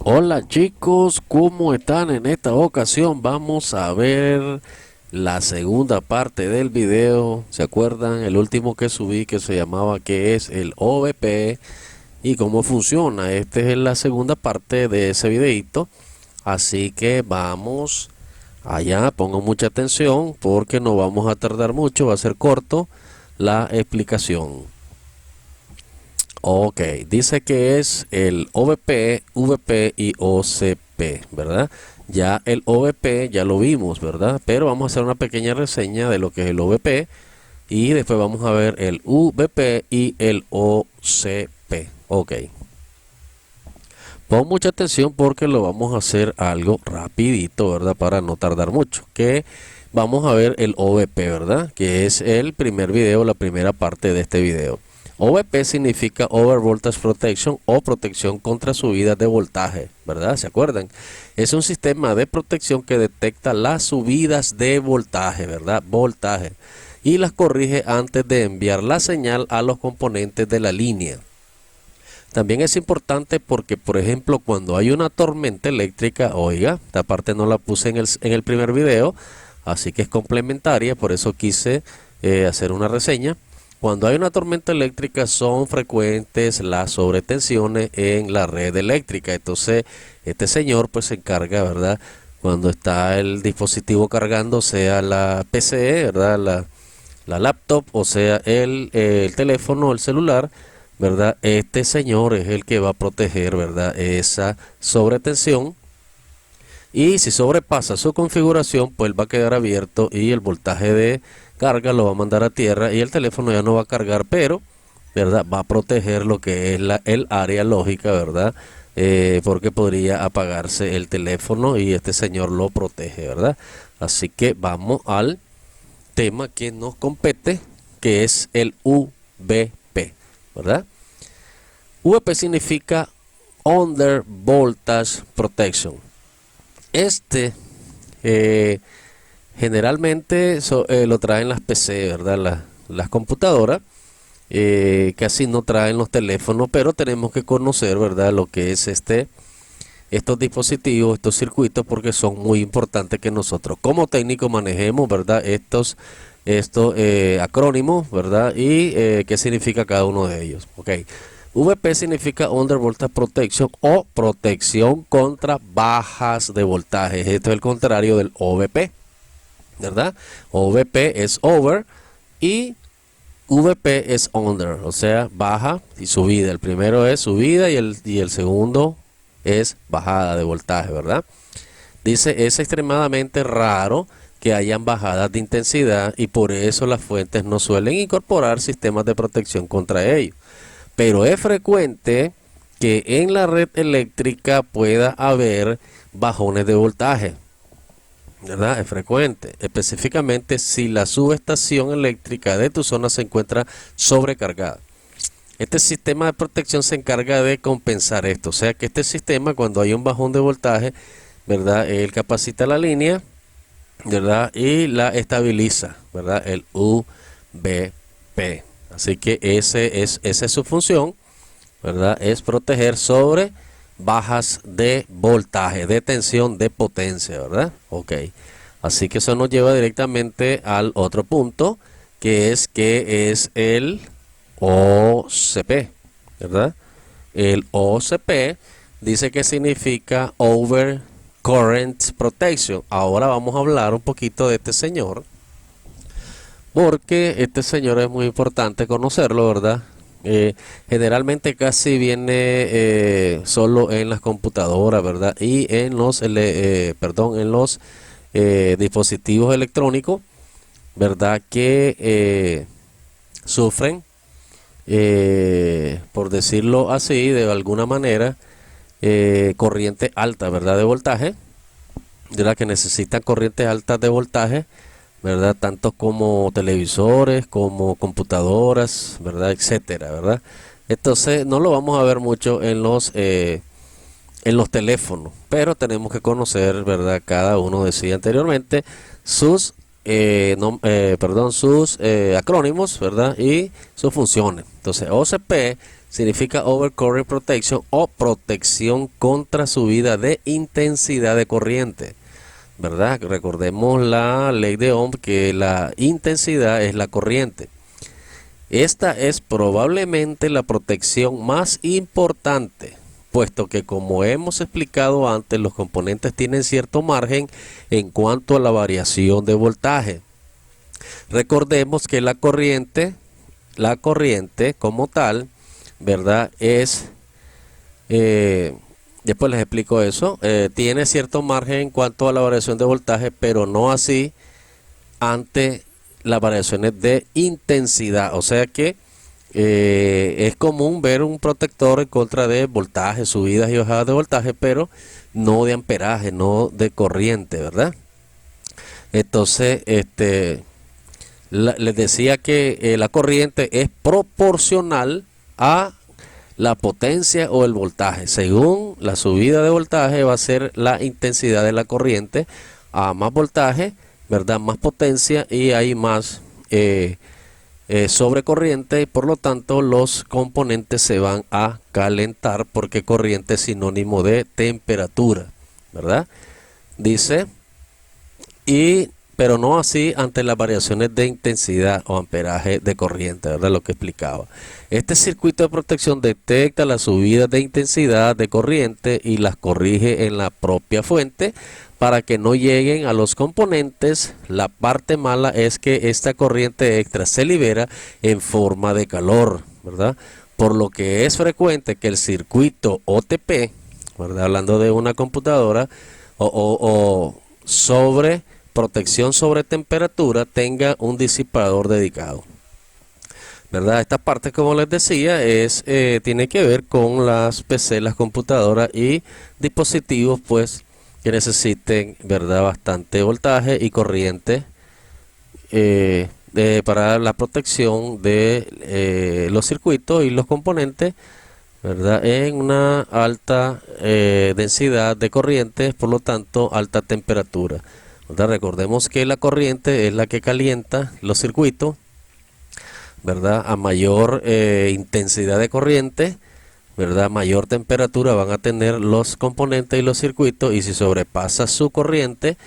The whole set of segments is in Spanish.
Hola chicos, ¿cómo están? En esta ocasión vamos a ver la segunda parte del video. ¿Se acuerdan? El último que subí que se llamaba ¿qué es el OVP y cómo funciona? Esta es la segunda parte de ese videito. Así que vamos allá, pongan mucha atención porque no vamos a tardar mucho, va a ser corto la explicación. Ok, dice que es el OVP, VP y OCP, ¿verdad? Ya el OVP ya lo vimos, ¿verdad? Pero vamos a hacer una pequeña reseña de lo que es el OVP y después vamos a ver el VP y el OCP. Ok, pon mucha atención porque lo vamos a hacer algo rapidito, ¿verdad? Para no tardar mucho. Que vamos a ver el OVP, ¿verdad? Que es el primer video, la primera parte de este video. OVP significa Over Voltage Protection o protección contra subidas de voltaje, ¿verdad? ¿Se acuerdan? Es un sistema de protección que detecta las subidas de voltaje, ¿verdad? Voltaje. Y las corrige antes de enviar la señal a los componentes de la línea. También es importante porque, por ejemplo, cuando hay una tormenta eléctrica, oiga, esta parte no la puse en el primer video, así que es complementaria, por eso quise hacer una reseña. Cuando hay una tormenta eléctrica son frecuentes las sobretensiones en la red eléctrica. Entonces, este señor pues se encarga, ¿verdad? Cuando está el dispositivo cargando, sea la PC, ¿verdad? La laptop, o sea el teléfono, el celular, ¿verdad? Este señor es el que va a proteger, ¿verdad? Esa sobretensión. Y si sobrepasa su configuración, pues va a quedar abierto y el voltaje de carga lo va a mandar a tierra y el teléfono ya no va a cargar, pero, ¿verdad? Va a proteger lo que es el área lógica, ¿verdad? Porque podría apagarse el teléfono y este señor lo protege, ¿verdad? Así que vamos al tema que nos compete, que es el VP, ¿verdad? VP significa Under Voltage Protection. Este eh, generalmente lo traen las PC, ¿verdad? Las computadoras. Casi no traen los teléfonos, pero tenemos que conocer, ¿verdad? Lo que es estos dispositivos, estos circuitos, porque son muy importantes que nosotros como técnicos manejemos, ¿verdad? Estos acrónimos, ¿verdad? Y qué significa cada uno de ellos. Ok. VP significa Under Voltage Protection o protección contra bajas de voltaje. Esto es el contrario del OVP, ¿verdad? OVP es over y VP es under, o sea, baja y subida. El primero es subida y el segundo es bajada de voltaje, ¿verdad? Dice, es extremadamente raro que hayan bajadas de intensidad y por eso las fuentes no suelen incorporar sistemas de protección contra ellos. Pero es frecuente que en la red eléctrica pueda haber bajones de voltaje, ¿verdad? Es frecuente, específicamente si la subestación eléctrica de tu zona se encuentra sobrecargada. Este sistema de protección se encarga de compensar esto, o sea que este sistema, cuando hay un bajón de voltaje, ¿verdad? Él capacita la línea, ¿verdad? Y la estabiliza, ¿verdad? El UVP. Así que esa es su función, ¿verdad? Es proteger sobre bajas de voltaje, de tensión, de potencia, ¿verdad? Ok. Así que eso nos lleva directamente al otro punto, que es el OCP, ¿verdad? El OCP dice que significa Over Current Protection. Ahora vamos a hablar un poquito de este señor, porque este señor es muy importante conocerlo, ¿verdad? Generalmente casi viene solo en las computadoras, ¿verdad? Y en los dispositivos electrónicos, ¿verdad? Que sufren, por decirlo así, de alguna manera, corriente alta, ¿verdad? De voltaje, ¿verdad? Que necesitan corrientes altas de voltaje, ¿verdad? Tanto como televisores, como computadoras, ¿verdad? Etcétera, ¿verdad? Entonces no lo vamos a ver mucho en los teléfonos, pero tenemos que conocer, ¿verdad? Cada uno decía anteriormente sus, sus acrónimos, ¿verdad? Y sus funciones. Entonces OCP significa overcurrent protection o protección contra subida de intensidad de corriente, ¿verdad? Recordemos la ley de Ohm, que la intensidad es la corriente. Esta es probablemente la protección más importante, puesto que, como hemos explicado antes, los componentes tienen cierto margen en cuanto a la variación de voltaje. Recordemos que la corriente como tal, ¿verdad? Después les explico eso, tiene cierto margen en cuanto a la variación de voltaje, pero no así ante las variaciones de intensidad. O sea que es común ver un protector en contra de voltaje, subidas y bajadas de voltaje, pero no de amperaje, no de corriente, ¿verdad? Entonces, les decía que la corriente es proporcional a la potencia o el voltaje. Según la subida de voltaje va a ser la intensidad de la corriente. A más voltaje, ¿verdad? Más potencia y hay más sobrecorriente, y por lo tanto los componentes se van a calentar, porque corriente es sinónimo de temperatura, ¿verdad? Dice, pero no así ante las variaciones de intensidad o amperaje de corriente, ¿verdad? Lo que explicaba. Este circuito de protección detecta las subidas de intensidad de corriente y las corrige en la propia fuente para que no lleguen a los componentes. La parte mala es que esta corriente extra se libera en forma de calor, ¿verdad? Por lo que es frecuente que el circuito OTP, ¿verdad? Hablando de una computadora o sobre protección sobre temperatura, tenga un disipador dedicado, ¿verdad? Esta parte, como les decía, tiene que ver con las PC, las computadoras y dispositivos pues que necesiten, ¿verdad?, bastante voltaje y corriente para la protección de los circuitos y los componentes, ¿verdad?, en una alta densidad de corriente, por lo tanto alta temperatura, ¿verdad? Recordemos que la corriente es la que calienta los circuitos, ¿verdad? A mayor intensidad de corriente, ¿verdad?, mayor temperatura van a tener los componentes y los circuitos, y si sobrepasa su corriente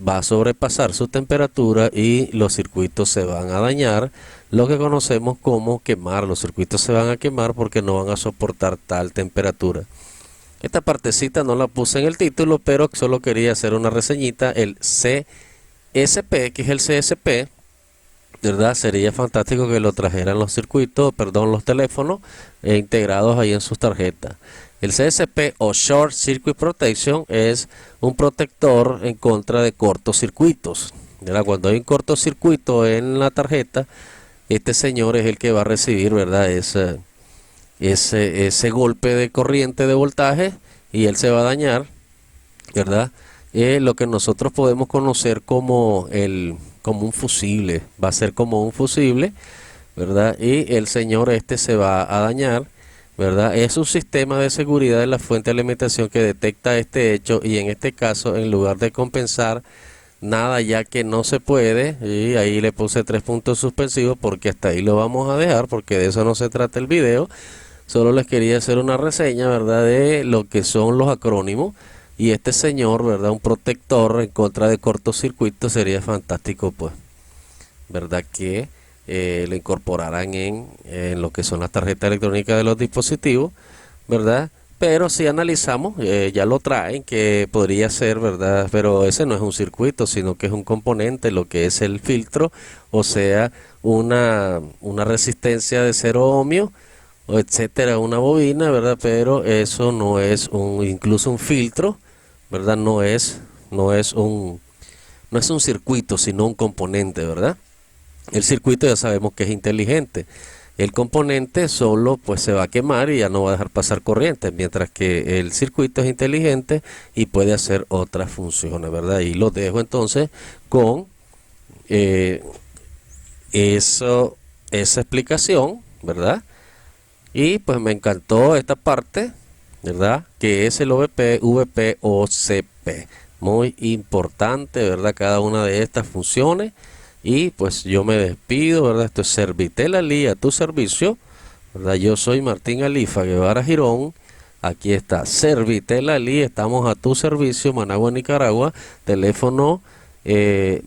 va a sobrepasar su temperatura y los circuitos se van a dañar, lo que conocemos como quemar. Los circuitos se van a quemar porque no van a soportar tal temperatura. Esta partecita no la puse en el título, pero solo quería hacer una reseñita. El CSP, que es el CSP, ¿verdad? Sería fantástico que lo trajeran los circuitos, perdón, los teléfonos integrados ahí en sus tarjetas. El CSP o Short Circuit Protection es un protector en contra de cortocircuitos, ¿verdad? Cuando hay un cortocircuito en la tarjeta, este señor es el que va a recibir, ¿verdad?, ese golpe de corriente, de voltaje, y él se va a dañar, ¿verdad? Lo que nosotros podemos conocer como un fusible, va a ser como un fusible, ¿verdad? Y el señor se va a dañar, ¿verdad? Es un sistema de seguridad de la fuente de alimentación que detecta este hecho, y en este caso, en lugar de compensar nada, ya que no se puede, y ahí le puse 3 puntos suspensivos porque hasta ahí lo vamos a dejar, porque de eso no se trata el video. Solo les quería hacer una reseña, ¿verdad?, de lo que son los acrónimos. Y este señor, ¿verdad?, un protector en contra de cortocircuitos, sería fantástico, pues, ¿verdad?, que lo incorporaran en lo que son las tarjetas electrónicas de los dispositivos, ¿verdad? Pero si analizamos, ya lo traen, que podría ser, ¿verdad? Pero ese no es un circuito, sino que es un componente, lo que es el filtro, o sea, una resistencia de 0 ohmios, o etcétera, una bobina, ¿verdad? Pero eso no es incluso un filtro, ¿verdad? No es un circuito, sino un componente, ¿verdad? El circuito ya sabemos que es inteligente. El componente solo pues se va a quemar y ya no va a dejar pasar corriente, mientras que el circuito es inteligente y puede hacer otras funciones, ¿verdad? Y lo dejo entonces con esa explicación, ¿verdad? Y pues me encantó esta parte, ¿verdad?, que es el OVP, VP o CP. Muy importante, ¿verdad?, cada una de estas funciones. Y pues yo me despido, ¿verdad? Esto es Servitel Ali a tu servicio, ¿verdad? Yo soy Martín Alifa Guevara Girón. Aquí está Servitel Ali, estamos a tu servicio, Managua, Nicaragua. Teléfono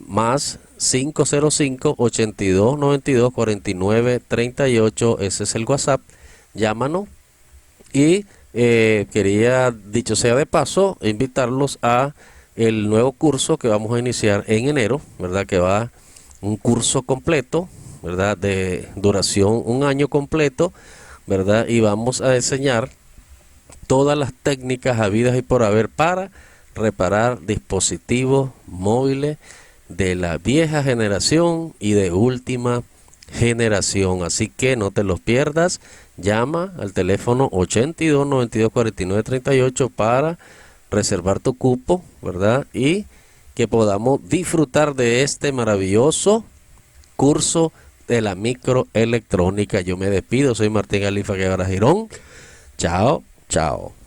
más 505-8292-4938. Ese es el WhatsApp. Llámanos. Y quería, dicho sea de paso, invitarlos a el nuevo curso que vamos a iniciar en enero, ¿verdad? Que va un curso completo, ¿verdad? De duración un año completo, ¿verdad? Y vamos a enseñar todas las técnicas habidas y por haber para reparar dispositivos móviles de la vieja generación y de última generación. Así que no te los pierdas. Llama al teléfono 82 92 49 38 para reservar tu cupo, ¿verdad? Y que podamos disfrutar de este maravilloso curso de la microelectrónica. Yo me despido, soy Martín Alifa Guevara Girón. Chao, chao.